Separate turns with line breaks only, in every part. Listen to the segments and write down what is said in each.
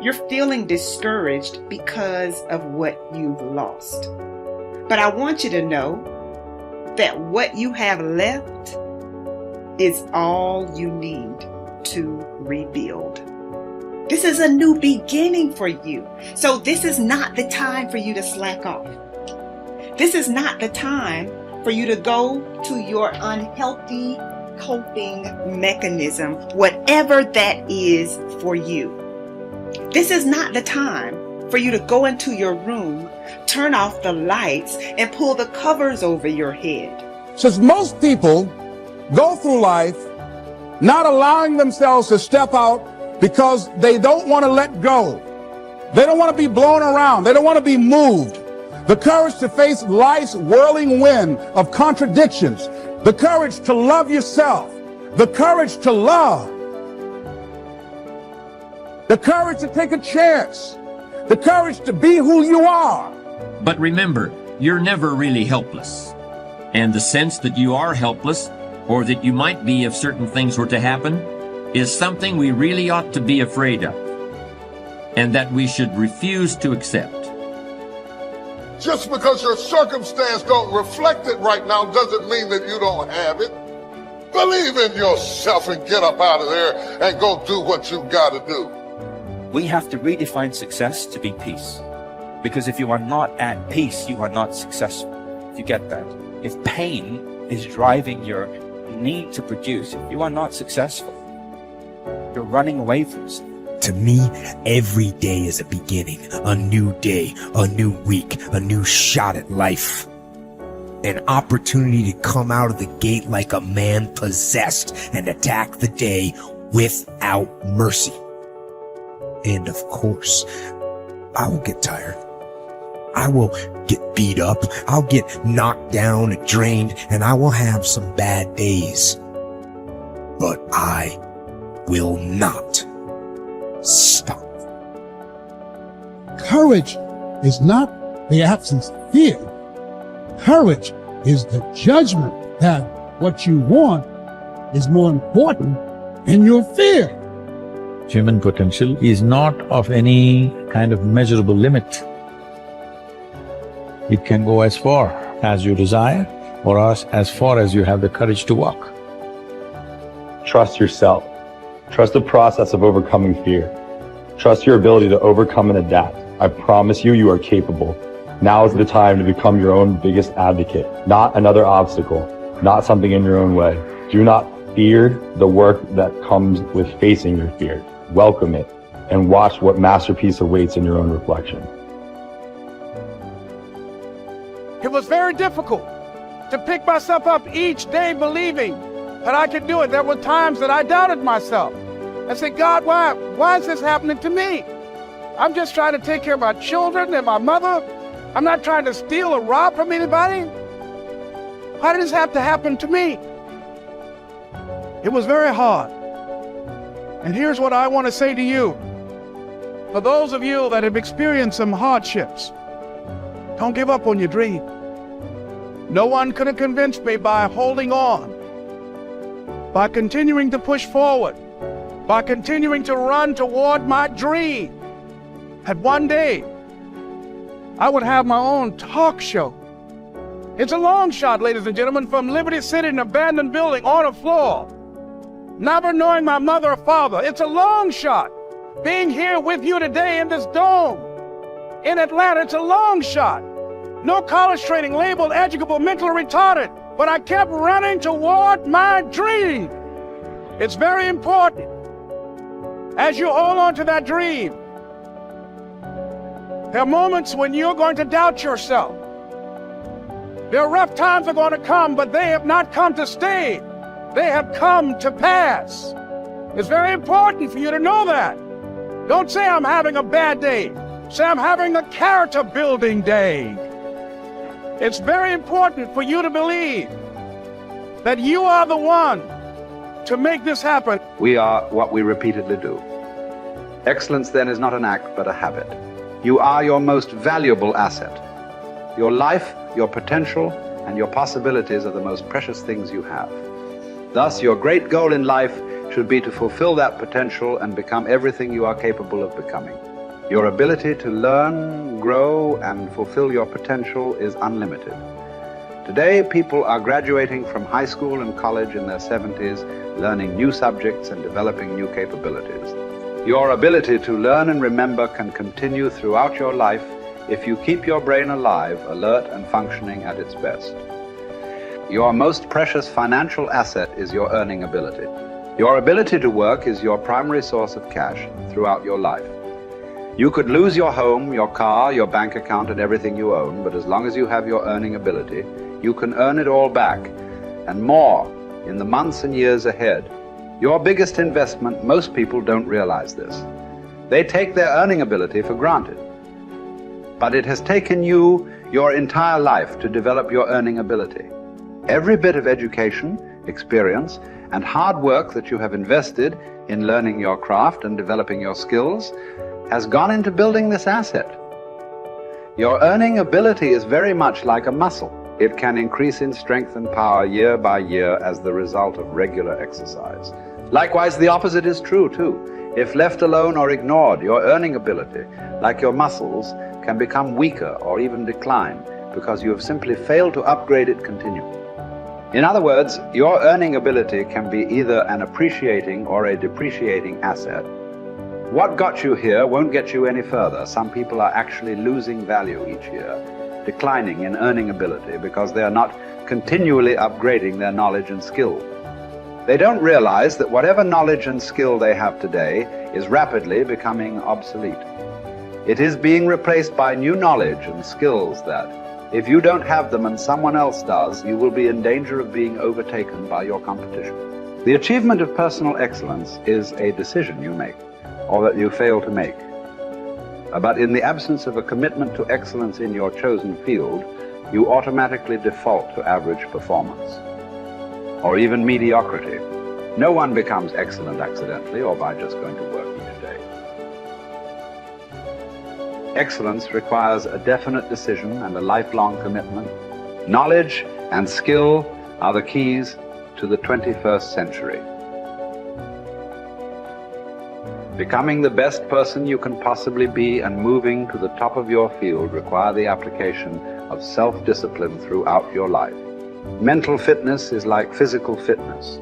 You're feeling discouraged because of what you've lost. But I want you to know that what you have left is all you need to rebuild. This is a new beginning for you. So this is not the time for you to slack off. This is not the time for you to go to your unhealthy coping mechanism, whatever that is for you. This is not the time for you to go into your room, turn off the lights, and pull the covers over your head.
Since most people go through life not allowing themselves to step out because they don't want to let go. They don't want to be blown around. They don't want to be moved. The courage to face life's whirling wind of contradictions. The courage to love yourself. The courage to love. The courage to take a chance. The courage to be who you are.
But remember, you're never really helpless. And the sense that you are helpless, or that you might be if certain things were to happen, is something we really ought to be afraid of, and that we should refuse to accept.
Just because your circumstance don't reflect it right now doesn't mean that you don't have it. Believe in yourself and get up out of there and go do what you got to do.
We have to redefine success to be peace. Because if you are not at peace, you are not successful. If you get that. If pain is driving your need to produce, if you are not successful, you're running away from something.
To me, every day is a beginning, a new day, a new week, a new shot at life. An opportunity to come out of the gate like a man possessed and attack the day without mercy. And of course, I will get tired. I will get beat up. I'll get knocked down and drained, and I will have some bad days. But I will not stop.
Courage is not the absence of fear. Courage is the judgment that what you want is more important than your fear.
Human potential is not of any kind of measurable limit. It can go as far as you desire, or as far as you have the courage to walk.
Trust yourself. Trust the process of overcoming fear. Trust your ability to overcome and adapt. I promise you, you are capable. Now is the time to become your own biggest advocate, not another obstacle, not something in your own way. Do not fear the work that comes with facing your fear. Welcome it and watch what masterpiece awaits in your own reflection.
It was very difficult to pick myself up each day believing that I could do it. There were times that I doubted myself. I said, God, why is this happening to me? I'm just trying to take care of my children and my mother. I'm not trying to steal or rob from anybody. Why did this have to happen to me? It was very hard. And here's what I want to say to you. For those of you that have experienced some hardships, don't give up on your dream. No one could have convinced me by holding on, by continuing to push forward, by continuing to run toward my dream, that one day I would have my own talk show. It's a long shot, ladies and gentlemen, from Liberty City, an abandoned building on a floor, never knowing my mother or father. It's a long shot. Being here with you today in this dome in Atlanta, it's a long shot. No college training, labeled educable, mentally retarded, but I kept running toward my dream. It's very important as you hold on to that dream. There are moments when you're going to doubt yourself. There are rough times are going to come, but they have not come to stay. They have come to pass. It's very important for you to know that. Don't say I'm having a bad day. Say I'm having a character building day. It's very important for you to believe that you are the one to make this happen.
We are what we repeatedly do. Excellence then is not an act, but a habit. You are your most valuable asset. Your life, your potential, and your possibilities are the most precious things you have. Thus, your great goal in life should should be to fulfill that potential and become everything you are capable of becoming. Your ability to learn, grow, and fulfill your potential is unlimited. Today, people are graduating from high school and college in their 70s, learning new subjects and developing new capabilities. Your ability to learn and remember can continue throughout your life if you keep your brain alive, alert, and functioning at its best. Your most precious financial asset is your earning ability. Your ability to work is your primary source of cash throughout your life. You could lose your home, your car, your bank account, and everything you own, but as long as you have your earning ability, you can earn it all back, and more, in the months and years ahead. Your biggest investment, most people don't realize this. They take their earning ability for granted. But it has taken you your entire life to develop your earning ability. Every bit of education, experience, and hard work that you have invested in learning your craft and developing your skills has gone into building this asset. Your earning ability is very much like a muscle. It can increase in strength and power year by year as the result of regular exercise. Likewise, the opposite is true too. If left alone or ignored, your earning ability, like your muscles, can become weaker or even decline because you have simply failed to upgrade it continually. In other words, your earning ability can be either an appreciating or a depreciating asset. What got you here won't get you any further. Some people are actually losing value each year, declining in earning ability because they are not continually upgrading their knowledge and skill. They don't realize that whatever knowledge and skill they have today is rapidly becoming obsolete. It is being replaced by new knowledge and skills that, if you don't have them and someone else does, you will be in danger of being overtaken by your competition. The achievement of personal excellence is a decision you make, or that you fail to make. But in the absence of a commitment to excellence in your chosen field, you automatically default to average performance, or even mediocrity. No one becomes excellent accidentally or by just going to work each day. Excellence requires a definite decision and a lifelong commitment. Knowledge and skill are the keys to the 21st century. Becoming the best person you can possibly be and moving to the top of your field require the application of self-discipline throughout your life. Mental fitness is like physical fitness.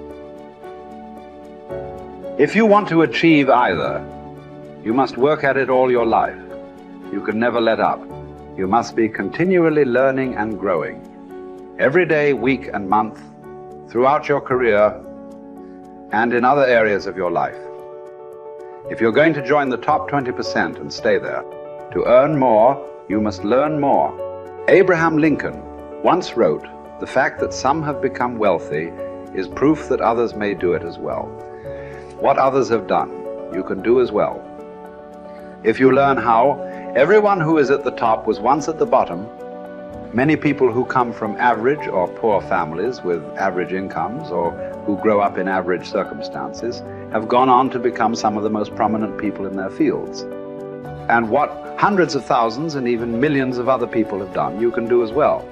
If you want to achieve either, you must work at it all your life. You can never let up. You must be continually learning and growing. Every day, week, and month, throughout your career, and in other areas of your life. If you're going to join the top 20% and stay there, to earn more, you must learn more. Abraham Lincoln once wrote, "The fact that some have become wealthy is proof that others may do it as well." What others have done, you can do as well. If you learn how, everyone who is at the top was once at the bottom. Many people who come from average or poor families with average incomes or who grow up in average circumstances have gone on to become some of the most prominent people in their fields. And what hundreds of thousands and even millions of other people have done, you can do as well.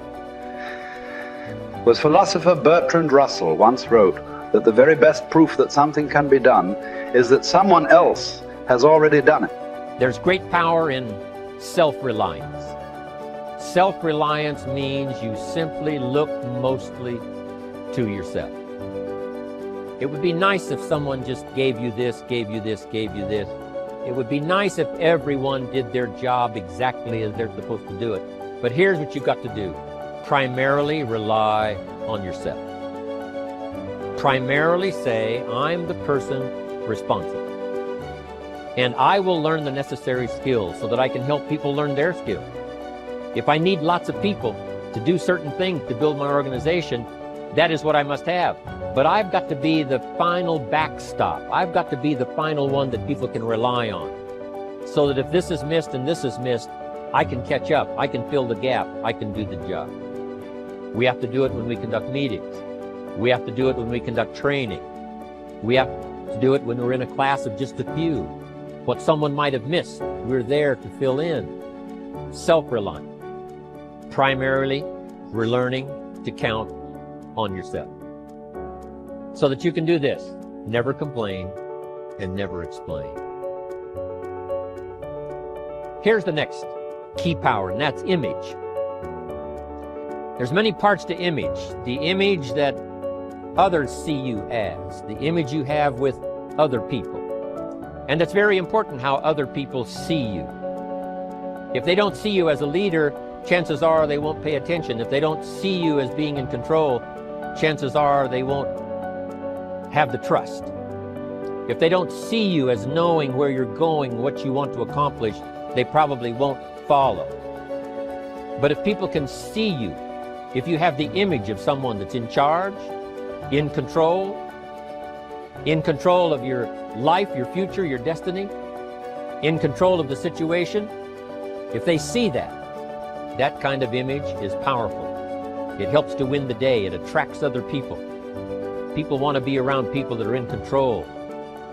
The philosopher Bertrand Russell once wrote that the very best proof that something can be done is that someone else has already done it.
There's great power in self-reliance. Self-reliance means you simply look mostly to yourself. It would be nice if someone just gave you this, gave you this, gave you this. It would be nice if everyone did their job exactly as they're supposed to do it. But here's what you've got to do. Primarily rely on yourself. Primarily say, I'm the person responsible. And I will learn the necessary skills so that I can help people learn their skills. If I need lots of people to do certain things to build my organization, that is what I must have. But I've got to be the final backstop. I've got to be the final one that people can rely on. So that if this is missed and this is missed, I can catch up. I can fill the gap. I can do the job. We have to do it when we conduct meetings. We have to do it when we conduct training. We have to do it when we're in a class of just a few. What someone might have missed, we're there to fill in. Self-reliant. Primarily, we're learning to count on yourself. So that you can do this. never complain, and never explain. Here's the next key power, and that's image. There's many parts to image. The image that others see you as, the image you have with other people. And it's very important how other people see you. If they don't see you as a leader, chances are they won't pay attention. If they don't see you as being in control, chances are they won't have the trust. If they don't see you as knowing where you're going, what you want to accomplish, they probably won't follow. But if people can see you, if you have the image of someone that's in charge, in control of your life, your future, your destiny, in control of the situation, if they see that, that kind of image is powerful. It helps to win the day. It attracts other people. People want to be around people that are in control,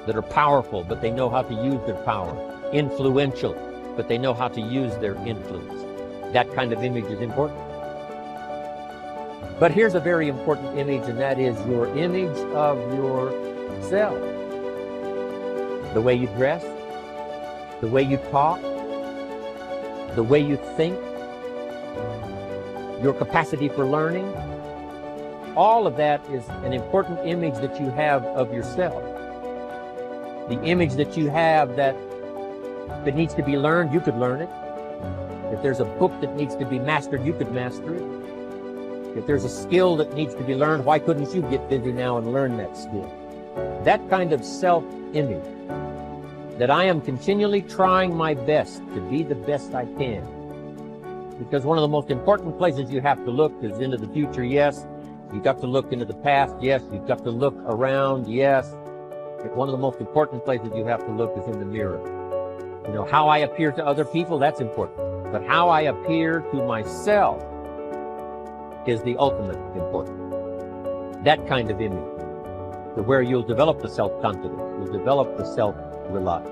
that are powerful, but they know how to use their power. Influential, but they know how to use their influence. That kind of image is important. But here's a very important image, and that is your image of yourself. The way you dress, the way you talk, the way you think, your capacity for learning. All of that is an important image that you have of yourself. The image that you have that needs to be learned, you could learn it. If there's a book that needs to be mastered, you could master it. If there's a skill that needs to be learned, why couldn't you get busy now and learn that skill? That kind of self-image, that I am continually trying my best to be the best I can. Because one of the most important places you have to look is into the future, yes. You've got to look into the past, yes. You've got to look around, yes. But one of the most important places you have to look is in the mirror. You know, how I appear to other people, that's important. But how I appear to myself is the ultimate important. That kind of image, to where you'll develop the self-confidence, you'll develop the self-reliance.